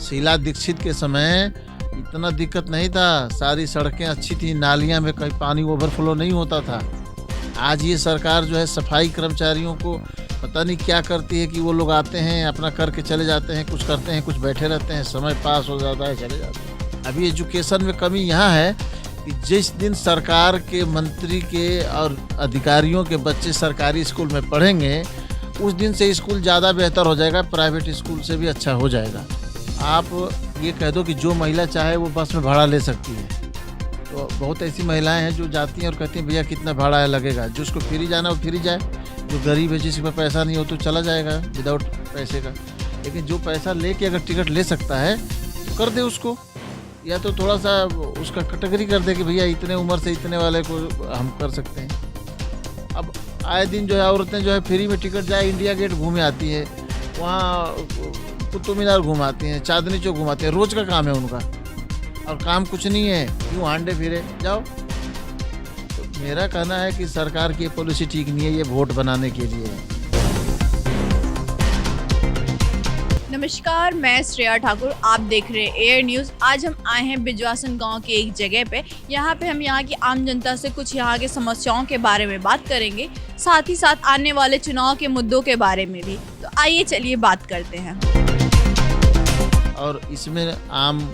शीला दीक्षित के समय इतना दिक्कत नहीं था, सारी सड़कें अच्छी थी, नालियां में कहीं पानी ओवरफ्लो नहीं होता था। आज ये सरकार जो है सफाई कर्मचारियों को पता नहीं क्या करती है कि वो लोग आते हैं अपना करके चले जाते हैं, कुछ करते हैं, कुछ बैठे रहते हैं, समय पास हो जाता है, चले जाते हैं। अभी एजुकेशन में कमी यहाँ है कि जिस दिन सरकार के मंत्री के और अधिकारियों के बच्चे सरकारी स्कूल में पढ़ेंगे, उस दिन से स्कूल ज़्यादा बेहतर हो जाएगा, प्राइवेट स्कूल से भी अच्छा हो जाएगा। आप ये कह दो कि जो महिला चाहे वो बस में भाड़ा ले सकती है, तो बहुत ऐसी महिलाएं हैं जो जाती हैं और कहती हैं भैया कितना भाड़ा लगेगा, जिसको फ्री जाना वो फ्री जाए, जो गरीब है जिसके पास पैसा नहीं हो तो चला जाएगा विदाउट पैसे का। लेकिन जो पैसा लेके अगर टिकट ले सकता है तो कर दे उसको, या तो थोड़ा सा उसका कैटेगरी कर दे कि भैया इतने उम्र से इतने वाले को हम कर सकते हैं। अब आए दिन जो है औरतें जो है फ्री में टिकट जाए इंडिया गेट घूमे आती है, वहाँ कुतुब मीनार घुमाती हैं, चांदनी चौक घुमाते हैं, रोज का काम है उनका, और काम कुछ नहीं है, क्यों हांडे फिरे जाओ। तो मेरा कहना है कि सरकार की पॉलिसी ठीक नहीं है, ये वोट बनाने के लिए है। नमस्कार, मैं श्रेया ठाकुर, आप देख रहे हैं एयर न्यूज़। आज हम आए हैं बिजवासन गांव के एक जगह पे। यहाँ पे हम यहाँ की आम जनता से कुछ यहाँ के समस्याओं के बारे में बात करेंगे, साथ ही साथ आने वाले चुनाव के मुद्दों के बारे में भी। तो आइए चलिए बात करते हैं। और इसमें आम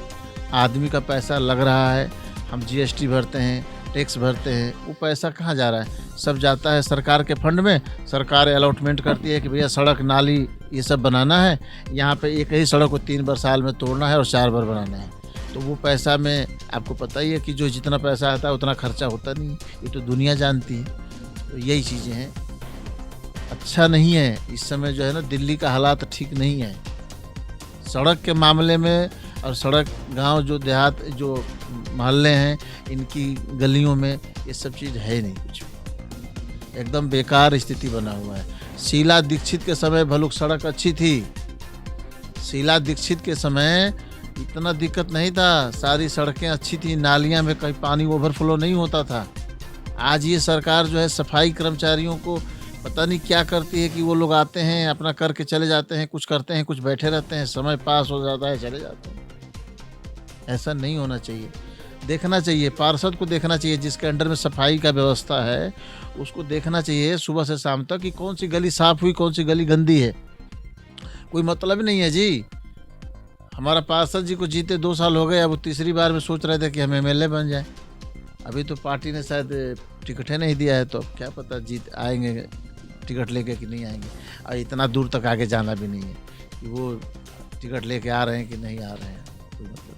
आदमी का पैसा लग रहा है, हम जीएसटी भरते हैं, टैक्स भरते हैं, वो पैसा कहाँ जा रहा है? सब जाता है सरकार के फंड में। सरकार अलॉटमेंट करती है कि भैया सड़क नाली ये सब बनाना है, यहाँ पे एक ही सड़क को 3 बार साल में तोड़ना है और 4 बार बनाना है। तो वो पैसा में आपको पता ही है कि जो जितना पैसा आता है उतना खर्चा होता नहीं, ये तो दुनिया जानती है। तो यही चीज़ें हैं, अच्छा नहीं है इस समय जो है ना, दिल्ली का हालात ठीक नहीं है सड़क के मामले में। और सड़क गांव जो देहात जो मोहल्ले हैं इनकी गलियों में ये सब चीज़ है नहीं, कुछ भी एकदम बेकार स्थिति बना हुआ है। शीला दीक्षित के समय भलुक सड़क अच्छी थी, शीला दीक्षित के समय इतना दिक्कत नहीं था, सारी सड़कें अच्छी थी, नालियां में कहीं पानी ओवरफ्लो नहीं होता था। आज ये सरकार जो है सफाई कर्मचारियों को पता नहीं क्या करती है कि वो लोग आते हैं अपना करके चले जाते हैं, कुछ करते हैं, कुछ बैठे रहते हैं, समय पास हो जाता है, चले जाते हैं। ऐसा नहीं होना चाहिए, देखना चाहिए, पार्षद को देखना चाहिए जिसके अंडर में सफाई का व्यवस्था है, उसको देखना चाहिए सुबह से शाम तक कि कौन सी गली साफ़ हुई, कौन सी गली गंदी है। कोई मतलब नहीं है जी। हमारा पार्षद जी को जीते 2 साल हो गए, अब वो तीसरी बार में सोच रहे थे कि हम एमएलए बन जाए। अभी तो पार्टी ने शायद टिकटें नहीं दिया है, तो क्या पता जीत आएंगे टिकट लेके कि नहीं आएंगे। और इतना दूर तक आगे जाना भी नहीं है कि वो टिकट लेके आ रहे हैं कि नहीं आ रहे हैं, कोई मतलब।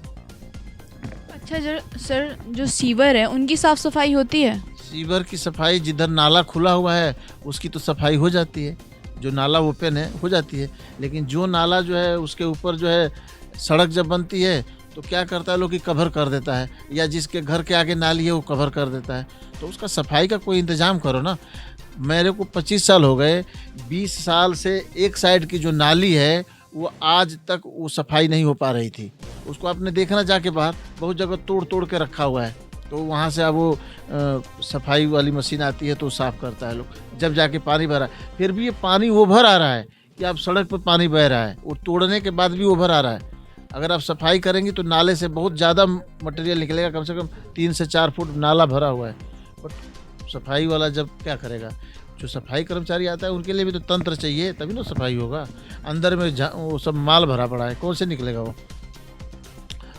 अच्छा सर, जो सीवर है उनकी साफ़ सफाई होती है? सीवर की सफाई जिधर नाला खुला हुआ है उसकी तो सफाई हो जाती है, जो नाला ओपन है हो जाती है। लेकिन जो नाला जो है उसके ऊपर जो है सड़क जब बनती है तो क्या करता है लोग कि कवर कर देता है, या जिसके घर के आगे नाली है वो कवर कर देता है। तो उसका सफाई का कोई इंतज़ाम करो ना। मेरे को 25 साल हो गए, 20 साल से एक साइड की जो नाली है वो आज तक वो सफाई नहीं हो पा रही थी। उसको आपने देखना जाके बाहर बहुत जगह तोड़ तोड़ के रखा हुआ है, तो वहाँ से अब वो सफाई वाली मशीन आती है तो साफ़ करता है लोग। जब जाके पानी भरा, फिर भी ये पानी ओभर आ रहा है कि अब सड़क पर पानी बह रहा है, वो तोड़ने के बाद भी ओभर आ रहा है। अगर आप सफाई करेंगे तो नाले से बहुत ज़्यादा मटेरियल निकलेगा, कम से कम 3 से 4 फुट नाला भरा हुआ है। बट सफाई वाला जब क्या करेगा, जो सफाई कर्मचारी आता है उनके लिए भी तो तंत्र चाहिए, तभी ना सफाई होगा। अंदर में वो सब माल भरा पड़ा है, कौन से निकलेगा वो।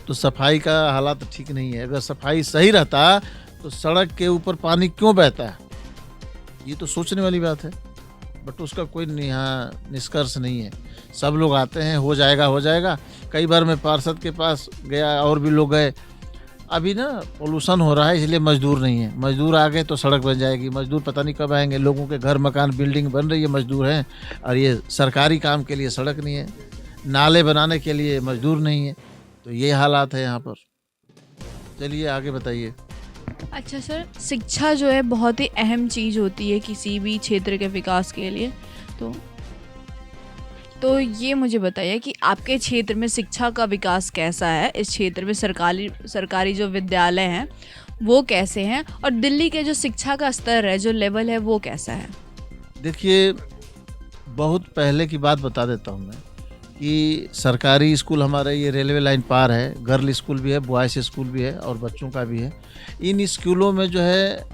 तो सफाई का हालात ठीक नहीं है। अगर सफाई सही रहता तो सड़क के ऊपर पानी क्यों बहता है, ये तो सोचने वाली बात है। बट उसका कोई निष्कर्ष नहीं है। सब लोग आते हैं, हो जाएगा हो जाएगा। कई बार मैं पार्षद के पास गया और भी लोग गए। अभी ना पोल्यूशन हो रहा है इसलिए मजदूर नहीं है, मजदूर आ गए तो सड़क बन जाएगी। मजदूर पता नहीं कब आएंगे, लोगों के घर मकान बिल्डिंग बन रही है, मजदूर हैं, और ये सरकारी काम के लिए सड़क नहीं है, नाले बनाने के लिए मजदूर नहीं है। तो ये हालात है यहाँ पर। चलिए आगे बताइए। अच्छा सर, शिक्षा जो है बहुत ही अहम चीज़ होती है किसी भी क्षेत्र के विकास के लिए। तो ये मुझे बताइए कि आपके क्षेत्र में शिक्षा का विकास कैसा है? इस क्षेत्र में सरकारी जो विद्यालय हैं वो कैसे हैं, और दिल्ली के जो शिक्षा का स्तर है, जो लेवल है, वो कैसा है? देखिए, बहुत पहले की बात बता देता हूँ मैं कि सरकारी स्कूल हमारे ये रेलवे लाइन पार है, गर्ल स्कूल भी है, बॉयज़ स्कूल भी है और बच्चों का भी है। इन स्कूलों में जो है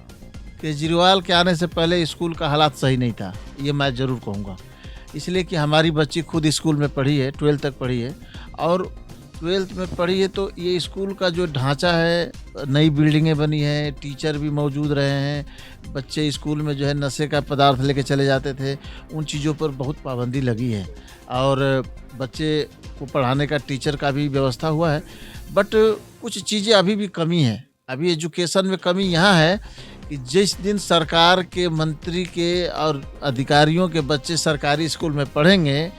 केजरीवाल के आने से पहले स्कूल का हालात सही नहीं था, ये मैं ज़रूर कहूँगा। इसलिए कि हमारी बच्ची खुद स्कूल में पढ़ी है, 12th तक पढ़ी है और 12th में पढ़ी है तो ये स्कूल का जो ढांचा है, नई बिल्डिंगें बनी हैं, टीचर भी मौजूद रहे हैं, बच्चे स्कूल में जो है नशे का पदार्थ लेके चले जाते थे, उन चीज़ों पर बहुत पाबंदी लगी है और बच्चे को पढ़ाने का टीचर का भी व्यवस्था हुआ है। बट कुछ चीज़ें अभी भी कमी है, अभी एजुकेशन में कमी यहाँ है कि जिस दिन सरकार के मंत्री के और अधिकारियों के बच्चे सरकारी स्कूल में पढ़ेंगे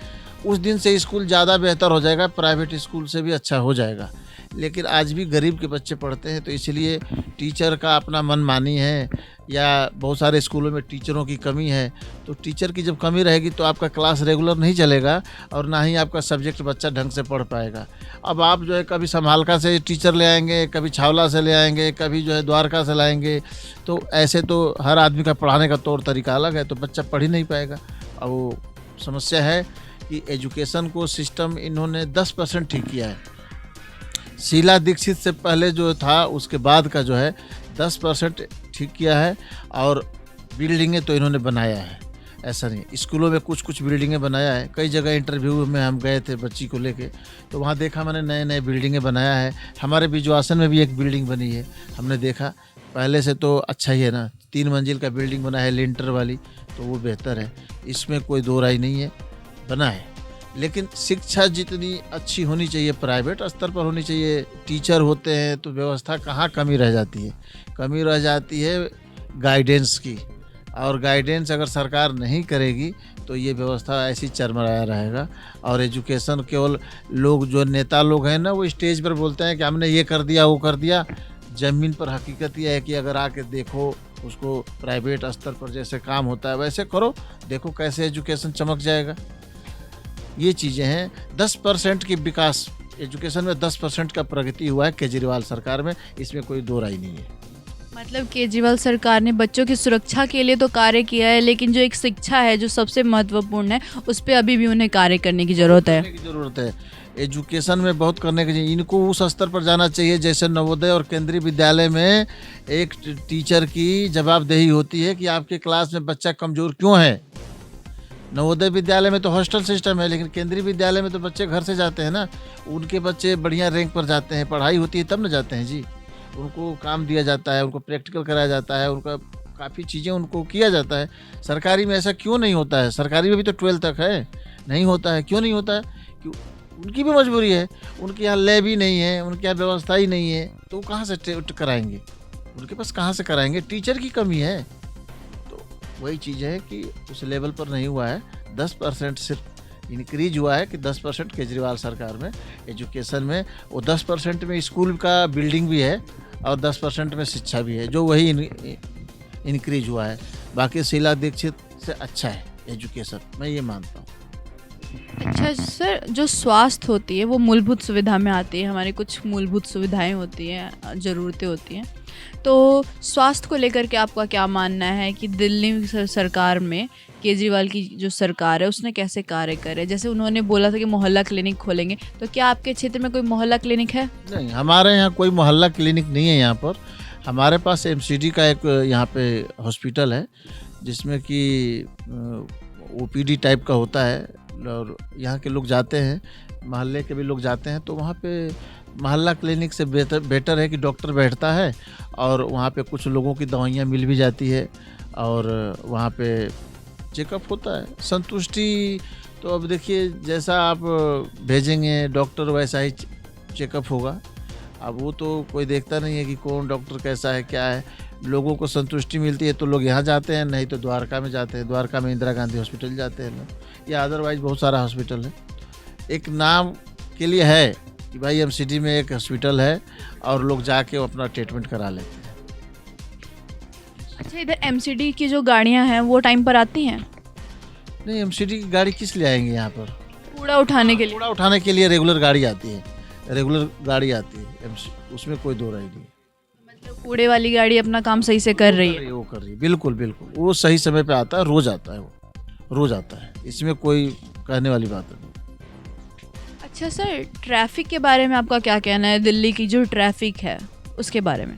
उस दिन से स्कूल ज़्यादा बेहतर हो जाएगा, प्राइवेट स्कूल से भी अच्छा हो जाएगा। लेकिन आज भी गरीब के बच्चे पढ़ते हैं तो इसलिए टीचर का अपना मनमानी है या बहुत सारे स्कूलों में टीचरों की कमी है। तो टीचर की जब कमी रहेगी तो आपका क्लास रेगुलर नहीं चलेगा और ना ही आपका सब्जेक्ट बच्चा ढंग से पढ़ पाएगा। अब आप जो है कभी संभालका से टीचर ले आएंगे, कभी छावला से ले आएंगे, कभी जो है द्वारका से लाएंगे, तो ऐसे तो हर आदमी का पढ़ाने का तौर तरीका अलग है, तो बच्चा पढ़ ही नहीं पाएगा। अब वो समस्या है कि एजुकेशन को सिस्टम इन्होंने 10% ठीक किया है। शीला दीक्षित से पहले जो था उसके बाद का जो है 10% ठीक किया है और बिल्डिंगें तो इन्होंने बनाया है, ऐसा नहीं। स्कूलों में कुछ कुछ बिल्डिंगें बनाया है। कई जगह इंटरव्यू में हम गए थे बच्ची को लेके, तो वहाँ देखा मैंने नए नए बिल्डिंगें बनाया है। हमारे बिजवासन में भी एक बिल्डिंग बनी है, हमने देखा, पहले से तो अच्छा ही है ना। 3 मंजिल का बिल्डिंग बना है लिंटर वाली, तो वो बेहतर है, इसमें कोई दो राय नहीं है, बना है। लेकिन शिक्षा जितनी अच्छी होनी चाहिए प्राइवेट स्तर पर होनी चाहिए। टीचर होते हैं तो व्यवस्था कहाँ कमी रह जाती है, कमी रह जाती है गाइडेंस की, और गाइडेंस अगर सरकार नहीं करेगी तो ये व्यवस्था ऐसी चरमराया रहेगा। और एजुकेशन केवल लोग जो नेता लोग हैं ना, वो स्टेज पर बोलते हैं कि हमने ये कर दिया वो कर दिया। ज़मीन पर हकीकत यह है कि अगर आके देखो उसको प्राइवेट स्तर पर जैसे काम होता है वैसे करो, देखो कैसे एजुकेशन चमक जाएगा। ये चीज़ें हैं। 10% की विकास एजुकेशन में 10% का प्रगति हुआ है केजरीवाल सरकार में, इसमें कोई दो राय नहीं है। मतलब केजरीवाल सरकार ने बच्चों की सुरक्षा के लिए तो कार्य किया है, लेकिन जो एक शिक्षा है जो सबसे महत्वपूर्ण है उस पर अभी भी उन्हें कार्य करने की ज़रूरत है। एजुकेशन में बहुत करने की, इनको उस स्तर पर जाना चाहिए जैसे नवोदय और केंद्रीय विद्यालय में एक टीचर की जवाबदेही होती है कि आपके क्लास में बच्चा कमज़ोर क्यों है। नवोदय विद्यालय में तो हॉस्टल सिस्टम है, लेकिन केंद्रीय विद्यालय में तो बच्चे घर से जाते हैं ना, उनके बच्चे बढ़िया रैंक पर जाते हैं, पढ़ाई होती है तब ना जाते हैं जी। उनको काम दिया जाता है, उनको प्रैक्टिकल कराया जाता है, उनका काफ़ी चीज़ें उनको किया जाता है। सरकारी में ऐसा क्यों नहीं होता है? सरकारी में भी तो 12 तक है, नहीं होता है। क्यों नहीं होता है? क्यों? उनकी भी मजबूरी है, उनके यहाँ लैब ही नहीं है, उनके यहाँ व्यवस्था ही नहीं है, तो कहाँ से कराएंगे? उनके पास कहाँ से कराएंगे? टीचर की कमी है। वही चीज़ है कि उस लेवल पर नहीं हुआ है। 10% सिर्फ इंक्रीज हुआ है कि 10% केजरीवाल सरकार में एजुकेशन में, वो 10% में स्कूल का बिल्डिंग भी है और 10% में शिक्षा भी है, जो वही इंक्रीज हुआ है। बाकी शीला दीक्षित से अच्छा है एजुकेशन, मैं ये मानता हूँ। अच्छा सर, जो स्वास्थ्य होती है वो मूलभूत सुविधा में आती है, हमारी कुछ मूलभूत सुविधाएं होती हैं, ज़रूरतें होती हैं। तो स्वास्थ्य को लेकर के आपका क्या मानना है कि दिल्ली सरकार में केजरीवाल की जो सरकार है उसने कैसे कार्य करे? जैसे उन्होंने बोला था कि मोहल्ला क्लिनिक खोलेंगे, तो क्या आपके क्षेत्र में कोई मोहल्ला क्लिनिक है? नहीं, हमारे यहाँ कोई मोहल्ला क्लिनिक नहीं है। यहाँ पर हमारे पास MCD का एक यहाँ पे हॉस्पिटल है जिसमें कि OPD टाइप का होता है और यहाँ के लोग जाते हैं, मोहल्ले के भी लोग जाते हैं। तो वहाँ पे मोहल्ला क्लिनिक से बेटर है कि डॉक्टर बैठता है और वहाँ पे कुछ लोगों की दवाइयाँ मिल भी जाती है और वहाँ पे चेकअप होता है। संतुष्टि तो अब देखिए जैसा आप भेजेंगे डॉक्टर वैसा ही चेकअप होगा। अब वो तो कोई देखता नहीं है कि कौन डॉक्टर कैसा है क्या है। लोगों को संतुष्टि मिलती है तो लोग यहाँ जाते हैं, नहीं तो द्वारका में जाते हैं। द्वारका में इंदिरा गांधी हॉस्पिटल जाते हैं लोग, या अदरवाइज बहुत सारा हॉस्पिटल है। एक नाम के लिए है कि भाई MCD में एक हॉस्पिटल है और लोग जाके अपना ट्रीटमेंट करा लेते हैं। अच्छा, इधर MCD की जो गाड़ियां हैं वो टाइम पर आती हैं? नहीं, MCD की गाड़ी किस लिए आएंगे यहाँ पर? कूड़ा उठाने के लिए? कूड़ा उठाने के लिए रेगुलर गाड़ी आती है, रेगुलर गाड़ी आती है, उसमें कोई दो राय नहीं। मतलब कूड़े वाली गाड़ी अपना काम सही से कर रही है? वो कर रही है, बिल्कुल बिल्कुल। वो सही समय पे आता है, रोज आता है, वो रोज आता है, इसमें कोई कहने वाली बात नहीं। अच्छा सर, ट्रैफिक के बारे में आपका क्या कहना है? दिल्ली की जो ट्रैफिक है उसके बारे में।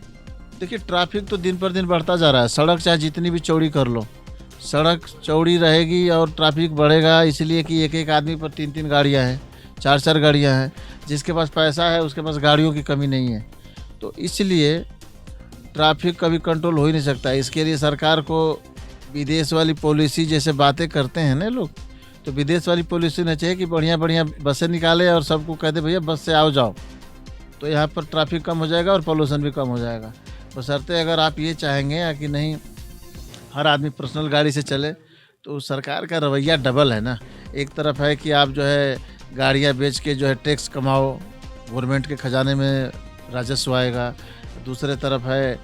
देखिए, ट्रैफिक तो दिन पर दिन बढ़ता जा रहा है। सड़क चाहे जितनी भी चौड़ी कर लो, सड़क चौड़ी रहेगी और ट्रैफिक बढ़ेगा, इसलिए कि एक एक आदमी पर 3-3 गाड़ियाँ हैं, 4-4 गाड़ियाँ हैं। जिसके पास पैसा है उसके पास गाड़ियों की कमी नहीं है, तो इसलिए ट्रैफिक कभी कंट्रोल हो ही नहीं सकता। इसके लिए सरकार को विदेश वाली पॉलिसी जैसे बातें करते हैं ना लोग, तो विदेश वाली पॉलिसी होना चाहिए कि बढ़िया बढ़िया बसें निकाले और सबको कह दे भैया बस से आओ जाओ, तो यहाँ पर ट्रैफिक कम हो जाएगा और पोल्यूशन भी कम हो जाएगा। बशर्ते अगर आप ये चाहेंगे कि नहीं हर आदमी पर्सनल गाड़ी से चले, तो सरकार का रवैया डबल है ना। एक तरफ है कि आप जो है गाड़ियाँ बेच के जो है टैक्स कमाओ, गवर्नमेंट के खजाने में राजस्व आएगा। दूसरे तरफ है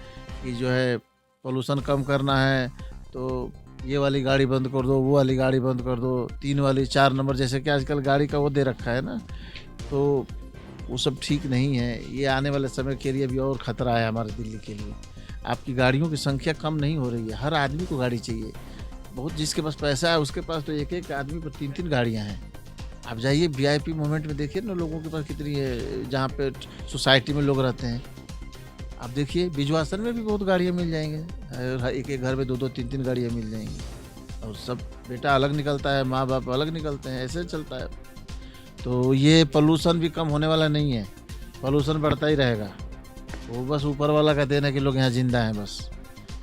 कि जो है पोल्यूशन कम करना है, तो ये वाली गाड़ी बंद कर दो, वो वाली गाड़ी बंद कर दो, 3 वाली 4 नंबर जैसे कि आजकल गाड़ी का वो दे रखा है ना, तो वो सब ठीक नहीं है। ये आने वाले समय के लिए भी और ख़तरा है हमारे दिल्ली के लिए। आपकी गाड़ियों की संख्या कम नहीं हो रही है, हर आदमी को गाड़ी चाहिए। बहुत जिसके पास पैसा है उसके पास तो एक एक आदमी पर 3-3 गाड़ियाँ हैं। आप जाइए वीआईपी मोमेंट में देखिए ना लोगों के पास कितनी है, जहाँ पे सोसाइटी में लोग रहते हैं। आप देखिए बिजवासन में भी बहुत गाड़ियाँ मिल जाएंगे, एक एक घर में 2-2 3-3 गाड़ियाँ मिल जाएंगी और सब बेटा अलग निकलता है, माँ बाप अलग निकलते हैं, ऐसे चलता है। तो ये पोल्यूशन भी कम होने वाला नहीं है, पोल्यूशन बढ़ता ही रहेगा। वो बस ऊपर वाला का देना कि लोग यहाँ जिंदा हैं बस,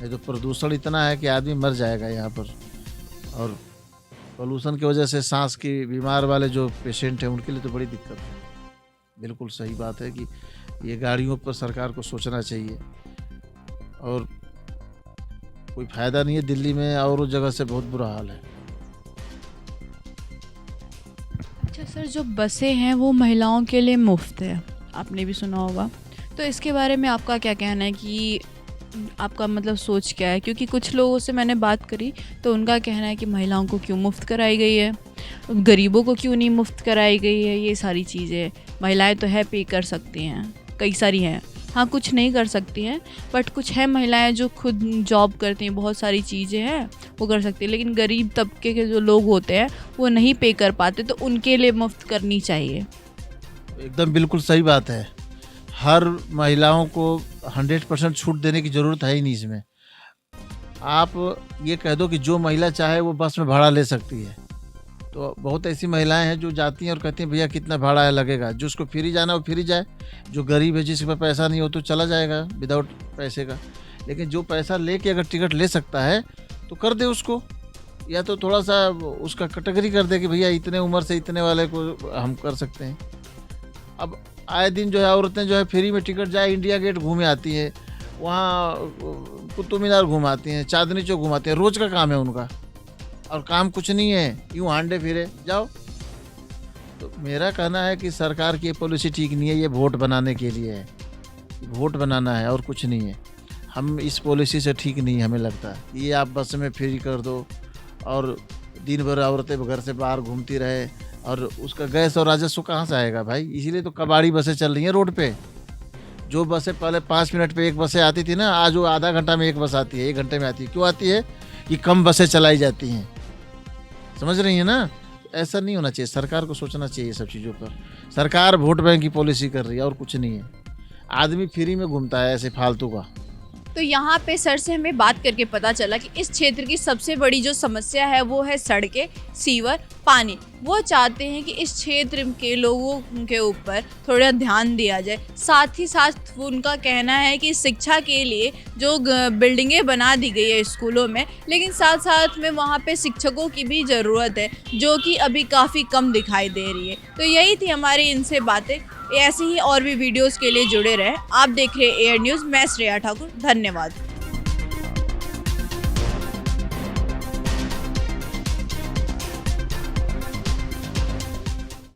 नहीं तो प्रदूषण इतना है कि आदमी मर जाएगा यहाँ पर। और पोल्यूशन की वजह से सांस की बीमार वाले जो पेशेंट हैं उनके लिए तो बड़ी दिक्कत है। बिल्कुल सही बात है कि ये गाड़ियों पर सरकार को सोचना चाहिए, और कोई फ़ायदा नहीं है दिल्ली में, और उस जगह से बहुत बुरा हाल है। अच्छा सर, जो बसें हैं वो महिलाओं के लिए मुफ्त है, आपने भी सुना होगा, तो इसके बारे में आपका क्या कहना है कि आपका मतलब सोच क्या है? क्योंकि कुछ लोगों से मैंने बात करी तो उनका कहना है कि महिलाओं को क्यों मुफ्त कराई गई है, गरीबों को क्यों नहीं मुफ्त कराई गई है। ये सारी चीज़ें महिलाएं तो है पे कर सकती हैं, कई सारी हैं, हाँ कुछ नहीं कर सकती हैं, बट कुछ है महिलाएं जो खुद जॉब करती हैं, बहुत सारी चीज़ें हैं वो कर सकती हैं। लेकिन गरीब तबके के जो लोग होते हैं वो नहीं पे कर पाते, तो उनके लिए मुफ्त करनी चाहिए। एकदम बिल्कुल सही बात है। हर महिलाओं को 100% छूट देने की ज़रूरत है ही नहीं इसमें। आप ये कह दो कि जो महिला चाहे वो बस में भाड़ा ले सकती है, तो बहुत ऐसी महिलाएं हैं जो जाती हैं और कहती हैं भैया कितना भाड़ा है लगेगा। जिसको फ्री जाना वो फ्री जाए, जो गरीब है जिसके पास पैसा नहीं हो तो चला जाएगा विदाउट पैसे का। लेकिन जो पैसा लेके अगर टिकट ले सकता है तो कर दे उसको, या तो थोड़ा सा उसका कैटेगरी कर दे कि भैया इतने उम्र से इतने वाले को हम कर सकते हैं। अब आए दिन जो है औरतें जो है फ्री में टिकट जाए इंडिया गेट घूमे आती हैं, वहाँ कुतुब मीनार घुमाती हैं, चांदनी चौक घुमाती हैं, रोज़ का काम है उनका, और काम कुछ नहीं है, यूँ हांडे फिरे जाओ। तो मेरा कहना है कि सरकार की ये पॉलिसी ठीक नहीं है, ये वोट बनाने के लिए है, वोट बनाना है और कुछ नहीं है। हम इस पॉलिसी से ठीक नहीं हमें लगता है। ये आप बस में फ्री कर दो और दिन भर औरतें घर से बाहर घूमती रहे, और उसका गैस और राजस्व कहाँ से आएगा भाई? इसीलिए तो कबाड़ी बसें चल रही हैं रोड पे। जो बसें पहले 5 मिनट पे एक बसें आती थी ना, आज वो आधा घंटा में एक बस आती है, 1 घंटे में आती है। क्यों आती है? कि कम बसें चलाई जाती हैं। समझ रही हैं ना? ऐसा नहीं होना चाहिए, सरकार को सोचना चाहिए सब चीज़ों पर। सरकार वोट बैंक की पॉलिसी कर रही है और कुछ नहीं है। आदमी फ्री में घूमता है ऐसे फालतू का। तो यहाँ पे सर से हमें बात करके पता चला कि इस क्षेत्र की सबसे बड़ी जो समस्या है वो है सड़कें, सीवर, पानी। वो चाहते हैं कि इस क्षेत्र के लोगों के ऊपर थोड़ा ध्यान दिया जाए। साथ ही साथ उनका कहना है कि शिक्षा के लिए जो बिल्डिंगें बना दी गई है स्कूलों में, लेकिन साथ साथ में वहाँ पे शिक्षकों की भी ज़रूरत है, जो कि अभी काफ़ी कम दिखाई दे रही है। तो यही थी हमारी इनसे बातें। ऐसे ही और भी वीडियोस के लिए जुड़े रहें। आप देख रहे हैं एयर न्यूज़, मैं श्रेया ठाकुर, धन्यवाद।